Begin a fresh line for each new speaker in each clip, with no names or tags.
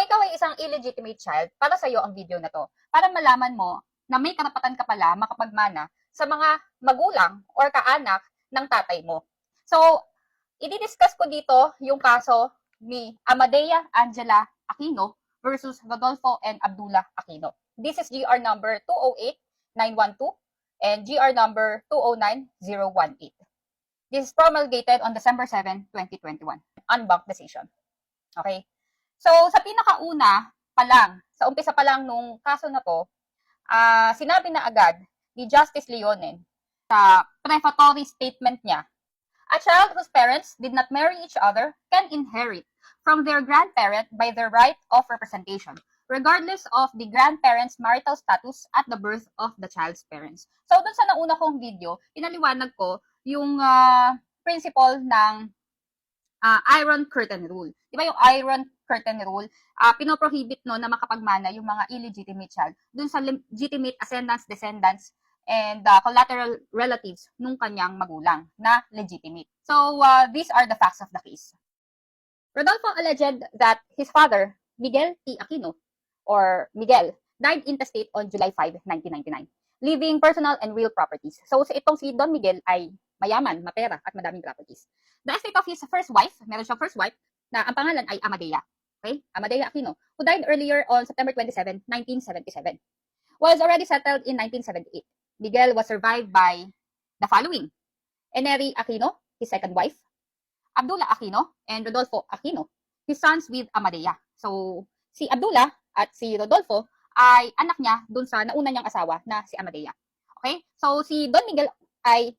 ikaw ay isang illegitimate child, para sa'yo ang video na to. Para malaman mo na may karapatan ka pala makapagmana sa mga magulang or kaanak ng tatay mo. So, i-discuss ko dito yung kaso ni Amadea Angela Aquino versus Rodolfo and Abdullah Aquino. This is GR number 208912 and GR number 209018. This is promulgated on December 7, 2021. Unbanked decision. Okay? So, sa pinakauna pa lang, sa umpisa pa lang nung kaso na to, sinabi na agad ni Justice Leonen sa prefatory statement niya, a child whose parents did not marry each other can inherit from their grandparent by their right of representation, regardless of the grandparent's marital status at the birth of the child's parents. So, dun sa nauna kong video, pinaliwanag ko yung principle ng Iron Curtain Rule. Di ba yung Iron Curtain Rule, pinoprohibit no na makapagmana yung mga illegitimate child dun sa legitimate ascendants, descendants, and collateral relatives nung kanyang magulang na legitimate. So, these are the facts of the case. Rodolfo alleged that his father, Miguel T. Aquino, or Miguel, died intestate on July 5, 1999, leaving personal and real properties. So, itong si Don Miguel ay mayaman, mapera, at madaming properties. The estate of his first wife, meron siyang first wife, na ang pangalan ay Amadea. Okay? Amadea Aquino, who died earlier on September 27, 1977. Was already settled in 1978. Miguel was survived by the following: Eneri Aquino, his second wife, Abdullah Aquino, and Rodolfo Aquino, his sons with Amadea. So, si Abdullah at si Rodolfo ay anak niya dun sa nauna niyang asawa na si Amadea. Okay? So, si Don Miguel ay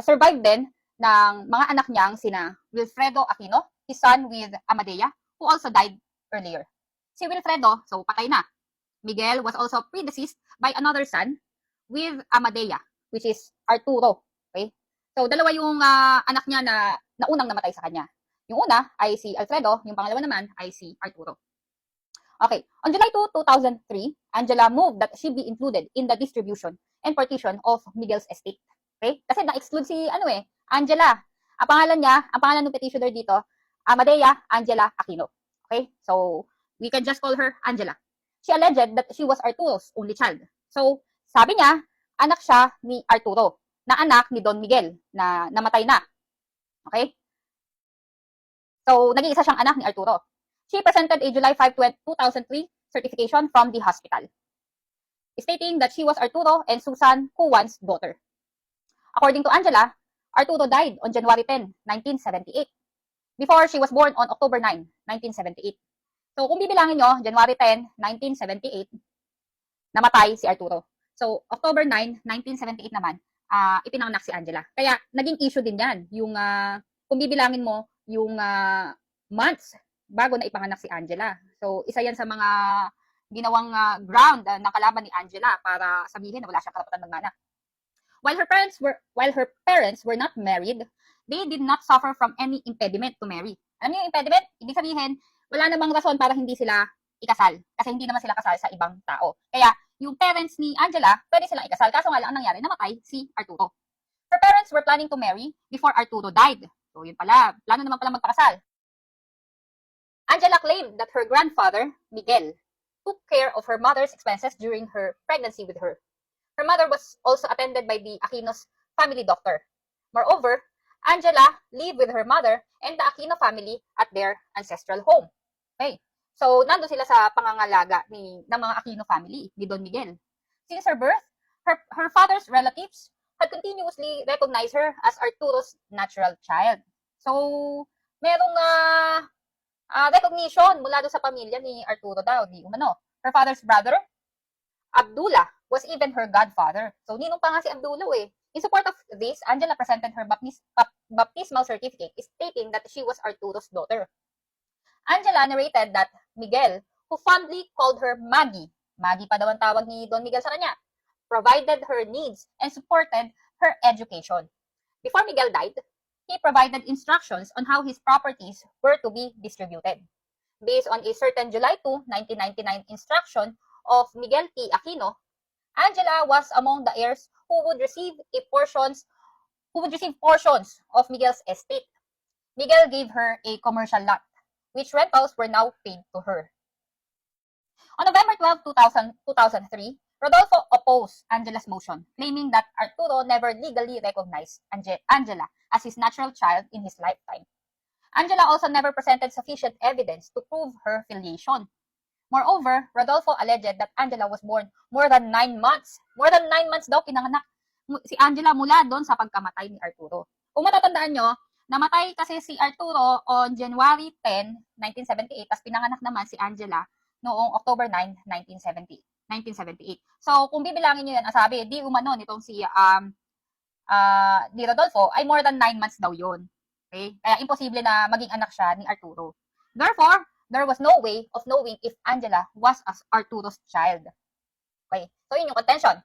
survived din ng mga anak niyang sina Wilfredo Aquino, his son with Amadea, who also died earlier. Si Wilfredo, so patay na. Miguel was also predeceased by another son with Amadea, which is Arturo. Okay? So, dalawa yung anak niya na naunang namatay sa kanya. Yung una ay si Alfredo, yung pangalawa naman ay si Arturo. Okay. On July 2, 2003, Angela moved that she be included in the distribution and partition of Miguel's estate. Okay? Kasi na-exclude si, Angela. Ang pangalan ng petitioner dito, Amadea Angela Aquino. Okay? So, we can just call her Angela. She alleged that she was Arturo's only child. So, sabi niya, anak siya ni Arturo, na anak ni Don Miguel, na namatay na. Okay? So, naging isa siyang anak ni Arturo. She presented a July 5, 2003 certification from the hospital, stating that she was Arturo and Susan Cuan's daughter. According to Angela, Arturo died on January 10, 1978, before she was born on October 9, 1978. So, kung bibilangin nyo, January 10, 1978, namatay si Arturo. So, October 9, 1978 naman, ipinanganak si Angela. Kaya, naging issue din yan. Yung, kung bibilangin mo, yung months bago na ipanganak si Angela. So, isa yan sa mga ginawang ground ng kalaban ni Angela para sabihin na wala siyang karapatan magmana. While her parents were not married, they did not suffer from any impediment to marry. Alam niyo yung impediment? Ibig sabihin, wala namang rason para hindi sila ikasal. Kasi hindi naman sila kasal sa ibang tao. Kaya, yung parents ni Angela, pwede silang ikasal. Kaso nga lang, ang nangyari, namatay si Arturo. Her parents were planning to marry before Arturo died. So, yun pala. Plano naman pala magpakasal. Angela claimed that her grandfather, Miguel, took care of her mother's expenses during her pregnancy with her. Her mother was also attended by the Aquino's family doctor. Moreover, Angela lived with her mother and the Aquino family at their ancestral home. Okay. So, nandun sila sa pangangalaga ng mga Aquino family, ni Don Miguel. Since her birth, her father's relatives had continuously recognized her as Arturo's natural child. So, merong recognition mula doon sa pamilya ni Arturo daw, di umano. Her father's brother, Abdullah, was even her godfather. So, ninong pa nga si Abdullah eh. In support of this, Angela presented her baptismal certificate stating that she was Arturo's daughter. Angela narrated that Miguel, who fondly called her Maggie pa daw ang tawag ni Don Miguel sa kanya, provided her needs and supported her education. Before Miguel died, he provided instructions on how his properties were to be distributed. Based on a certain July 2, 1999 instruction of Miguel T. Aquino, Angela was among the heirs who would receive portions of Miguel's estate. Miguel gave her a commercial lot, which rentals were now paid to her. On November 12, 2003, Rodolfo opposed Angela's motion, claiming that Arturo never legally recognized Angela as his natural child in his lifetime. Angela also never presented sufficient evidence to prove her filiation. Moreover, Rodolfo alleged that Angela was born more than 9 months. More than 9 months daw pinanganak si Angela mula doon sa pagkamatay ni Arturo. Kung matatandaan nyo, namatay kasi si Arturo on January 10, 1978, tapos pinanganak naman si Angela noong October 9, 1978. So, kung bibilangin nyo yan, sabi, di umano nitong si Rodolfo ay more than 9 months daw yun. Okay? Kaya imposible na maging anak siya ni Arturo. Therefore, there was no way of knowing if Angela was as Arturo's child. Okay? So, yun yung contention.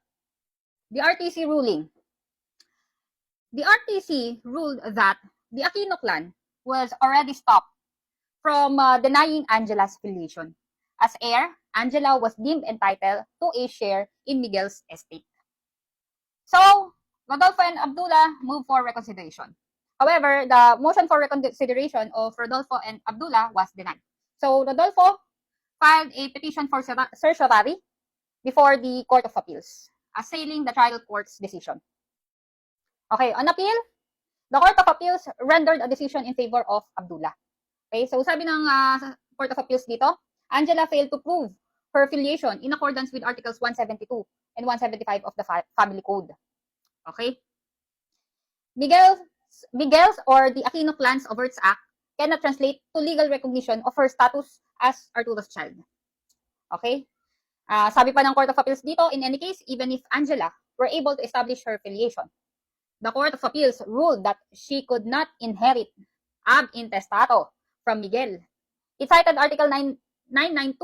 The RTC ruling. The RTC ruled that the Aquino clan was already stopped from denying Angela's filiation. As heir, Angela was deemed entitled to a share in Miguel's estate. So, Rodolfo and Abdullah moved for reconsideration. However, the motion for reconsideration of Rodolfo and Abdullah was denied. So, Rodolfo filed a petition for certiorari before the Court of Appeals, assailing the trial court's decision. Okay, on appeal, the Court of Appeals rendered a decision in favor of Abdullah. Okay, so sabi ng Court of Appeals dito, Angela failed to prove her filiation in accordance with Articles 172 and 175 of the Family Code. Okay? Miguel's or the Aquino clan's Overts Act cannot translate to legal recognition of her status as Arturo's child. Okay? Sabi pa ng Court of Appeals dito, in any case, even if Angela were able to establish her filiation, the Court of Appeals ruled that she could not inherit ab intestato from Miguel. It cited Article 992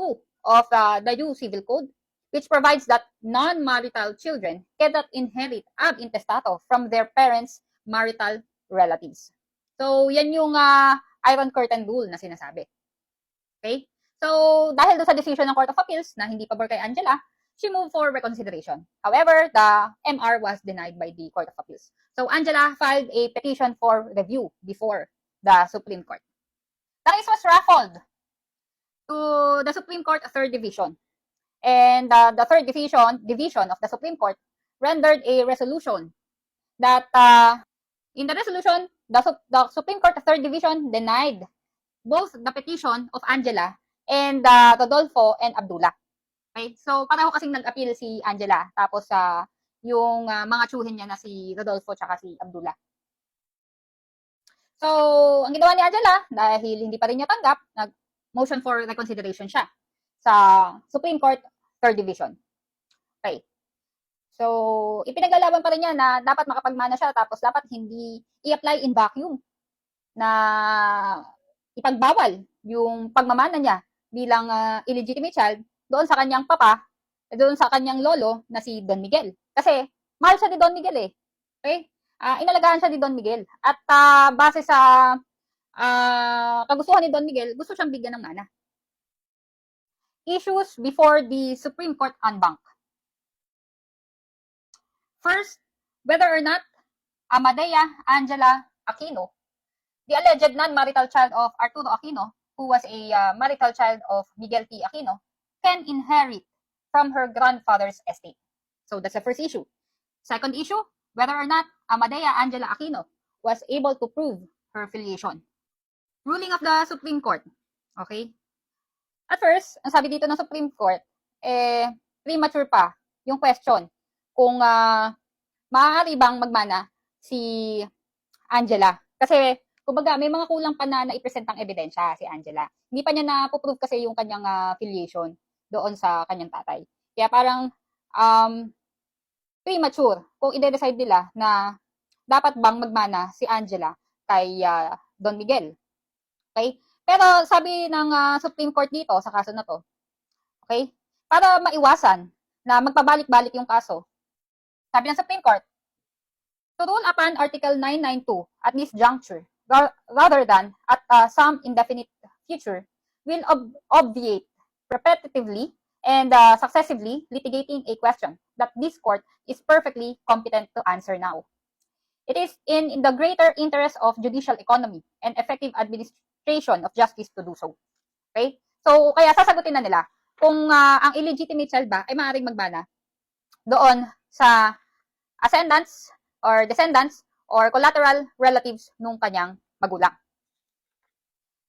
of the new Civil Code, which provides that non-marital children cannot inherit ab intestato from their parents' marital relatives. So, yan yung Iron Curtain Rule na sinasabi. Okay? So, dahil doon sa decision ng Court of Appeals na hindi pabor kay Angela, she moved for reconsideration. However, the MR was denied by the Court of Appeals. So, Angela filed a petition for review before the Supreme Court. The case was raffled to the Supreme Court Third Division. And the Third Division of the Supreme Court rendered a resolution that in the resolution, the Supreme Court Third Division denied both the petition of Angela and Rodolfo and Abdullah. Okay? So, pareho kasing nag-appeal si Angela. Tapos, yung mga tsuhin niya na si Rodolfo tsaka si Abdullah. So, ang ginawa ni Angela, dahil hindi pa rin niya tanggap, nag-motion for reconsideration siya sa Supreme Court Third Division. Okay. So, ipinaglalaban pa rin niya na dapat makapagmana siya, tapos dapat hindi i-apply in vacuum na ipagbawal yung pagmamana niya bilang illegitimate child doon sa kanyang papa, doon sa kanyang lolo na si Don Miguel. Kasi mahal siya ni Don Miguel eh. Okay? Inalagaan siya ni Don Miguel. At base sa kagustuhan ni Don Miguel, gusto siyang bigyan ng mana. Issues before the Supreme Court en banc. First, whether or not Amadea Angela Aquino, the alleged non-marital child of Arturo Aquino, who was a marital child of Miguel T. Aquino, can inherit from her grandfather's estate. So that's the first issue. Second issue, whether or not Amadea Angela Aquino was able to prove her filiation. Ruling of the Supreme Court. Okay? At first, ang sabi dito ng Supreme Court, premature pa yung question kung maaari bang magmana si Angela. Kasi kumbaga, may mga kulang pa na i-present ang ebidensya si Angela. Hindi pa niya na-prove kasi yung kanyang filiation doon sa kanyang tatay. Kaya parang premature kung i-decide nila na dapat bang magmana si Angela kay Don Miguel. Okay? Pero sabi ng Supreme Court dito sa kaso na to, okay? Para maiwasan na magpabalik-balik yung kaso, sabi ng Supreme Court, to rule upon Article 992 at this juncture, rather than at some indefinite future, will obviate repetitively and successively litigating a question that this court is perfectly competent to answer now. It is in the greater interest of judicial economy and effective administration of justice to do so. Okay? So, kaya sasagutin na nila kung ang illegitimate child ba ay maaaring magmana doon sa ascendants or descendants or collateral relatives nung kanyang magulang.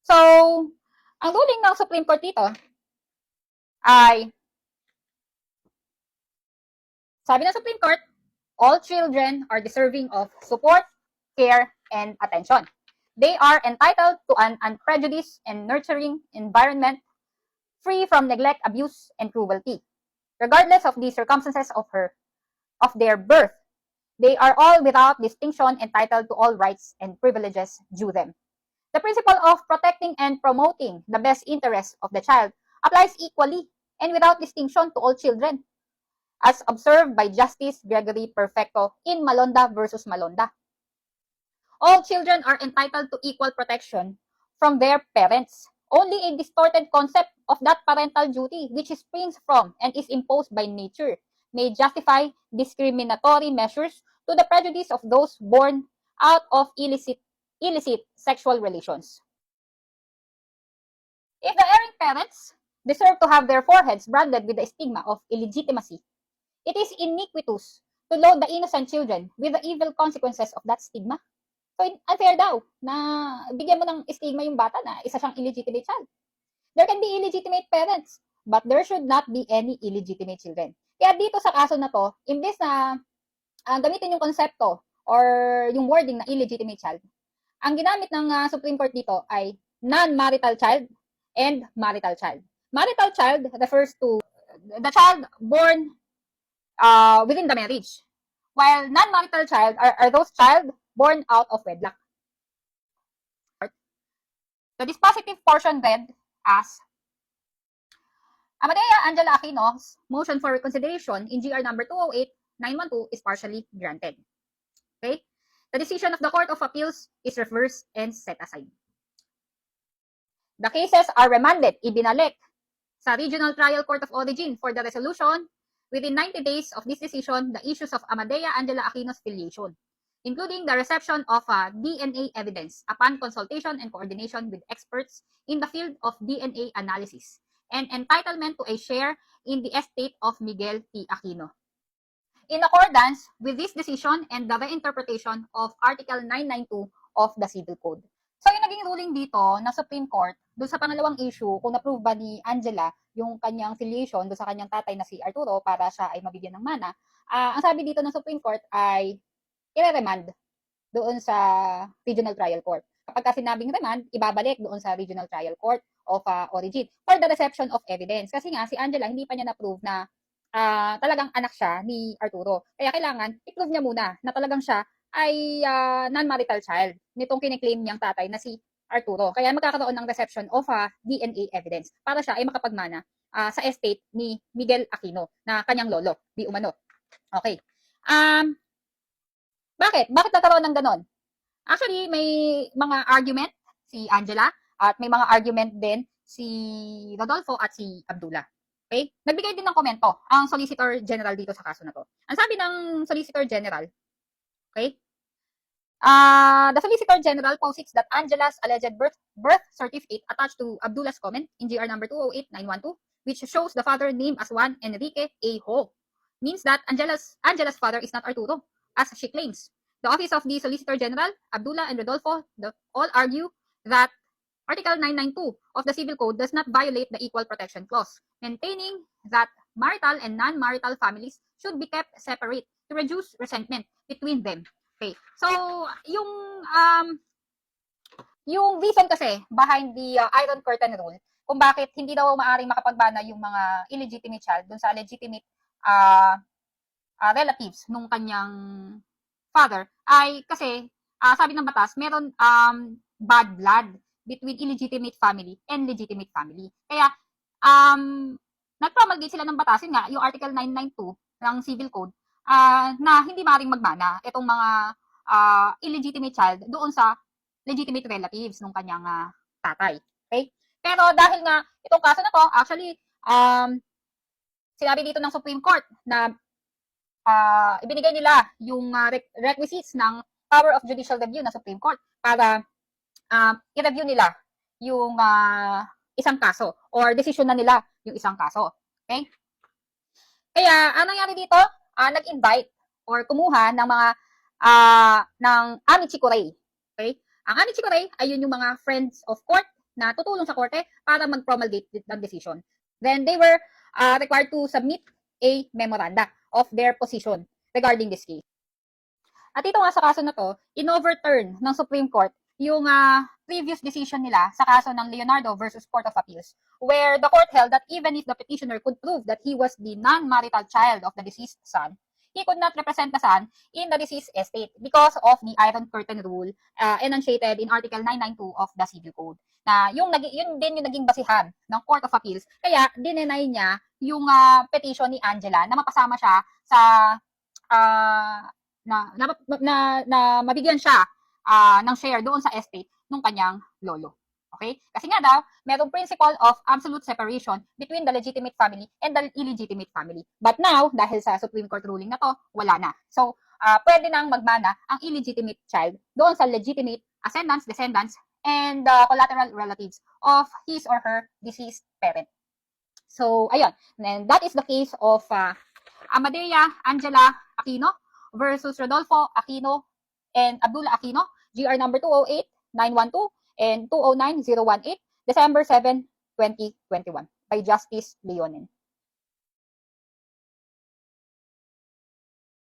So, ang ruling ng Supreme Court dito ay, sabi ng Supreme Court, all children are deserving of support, care, and attention. They are entitled to an unprejudiced and nurturing environment free from neglect, abuse, and cruelty. Regardless of the circumstances of their birth, they are all without distinction entitled to all rights and privileges due them. The principle of protecting and promoting the best interests of the child applies equally and without distinction to all children, as observed by Justice Gregory Perfecto in Malonda versus Malonda. All children are entitled to equal protection from their parents. Only a distorted concept of that parental duty, which springs from and is imposed by nature, may justify discriminatory measures to the prejudice of those born out of illicit sexual relations. If the erring parents deserve to have their foreheads branded with the stigma of illegitimacy, it is iniquitous to load the innocent children with the evil consequences of that stigma. So, unfair daw na bigyan mo ng stigma yung bata na isa siyang illegitimate child. There can be illegitimate parents, but there should not be any illegitimate children. Kaya dito sa kaso na to, imbes na gamitin yung konsepto or yung wording na illegitimate child, ang ginamit ng Supreme Court dito ay non-marital child and marital child. Marital child refers to the child born within the marriage, while non-marital child are those child born out of wedlock. The dispositive portion read as Amadea Angela Aquino's motion for reconsideration in GR number 208-912 is partially granted. Okay? The decision of the Court of Appeals is reversed and set aside. The cases are remanded, ibinalik sa Regional Trial Court of Origin for the resolution within 90 days of this decision the issues of Amadea Angela Aquino's filiation, including the reception of DNA evidence upon consultation and coordination with experts in the field of DNA analysis, and entitlement to a share in the estate of Miguel T. Aquino. In accordance with this decision and the reinterpretation of Article 992 of the Civil Code. So, yung naging ruling dito ng Supreme Court, doon sa pangalawang issue, kung na-prove ba ni Angela yung kanyang filiation doon sa kanyang tatay na si Arturo para siya ay mabigyan ng mana, ang sabi dito ng Supreme Court ay i-remand doon sa Regional Trial Court. Kapag ka sinabing remand, ibabalik doon sa Regional Trial Court of Origin for the reception of evidence. Kasi nga, si Angela, hindi pa niya na-prove na talagang anak siya ni Arturo. Kaya kailangan, i-prove niya muna na talagang siya ay non-marital child nitong kiniklaim niyang tatay na si Arturo. Kaya magkakaroon ng reception of DNA evidence para siya ay makapagmana sa estate ni Miguel Aquino na kanyang lolo, di umano. Okay. Bakit? Bakit nagkaroon ng ganon? Actually, may mga argument si Angela at may mga argument din si Rodolfo at si Abdullah. Okay? Nagbigay din ng komento ang Solicitor General dito sa kaso na to. Ang sabi ng Solicitor General, okay? The Solicitor General posits that Angela's alleged birth certificate attached to Abdullah's comment in GR number 208-912, which shows the father name as Juan Enrique A. Ho, means that Angela's father is not Arturo, as she claims. The Office of the Solicitor General, Abdullah and Rodolfo, all argue that Article 992 of the Civil Code does not violate the Equal Protection Clause, maintaining that marital and non-marital families should be kept separate to reduce resentment between them. Okay. So, yung reason kasi behind the Iron Curtain Rule, kung bakit hindi daw maaring makapagbana yung mga illegitimate child dun sa legitimate relatives nung kanyang father, ay kasi, sabi ng batas, meron bad blood between illegitimate family and legitimate family. Kaya, nag-promulgate sila ng batas, yun nga, yung Article 992 ng Civil Code, na hindi maaaring magmana itong mga illegitimate child doon sa legitimate relatives ng kanyang tatay. Okay? Pero dahil nga itong kaso na to, actually, sinabi dito ng Supreme Court na ibinigay nila yung requisites ng power of judicial review ng Supreme Court para i-review nila yung isang kaso or decision na nila yung isang kaso. Okay? Kaya, anong nangyari dito? Nag-invite or kumuha ng mga ng Amici Curay. Okay? Ang Amici Curay ay yun yung mga friends of court na tutulong sa korte para mag-promulgate ng decision. Then they were required to submit a memoranda of their position regarding this case. At ito nga sa kaso na to, in-overturn ng Supreme Court yung previous decision nila sa kaso ng Leonardo versus Court of Appeals, where the court held that even if the petitioner could prove that he was the non-marital child of the deceased son, he could not represent the son in the deceased estate because of the Iron Curtain Rule enunciated in Article 992 of the Civil Code. Na yun din yung naging basihan ng Court of Appeals, kaya dinenay niya yung petition ni Angela na mapasama siya sa na mabigyan siya ng share doon sa estate ng kanyang lolo. Okay? Kasi nga daw, merong principle of absolute separation between the legitimate family and the illegitimate family. But now, dahil sa Supreme Court ruling na to, wala na. So, pwede nang magmana ang illegitimate child doon sa legitimate ascendants, descendants, and collateral relatives of his or her deceased parent. So, ayun. And that is the case of Amadea Angela Aquino versus Rodolfo Aquino and Abdullah Aquino, GR number 208912 and 209018, December 7, 2021, by Justice Leonen.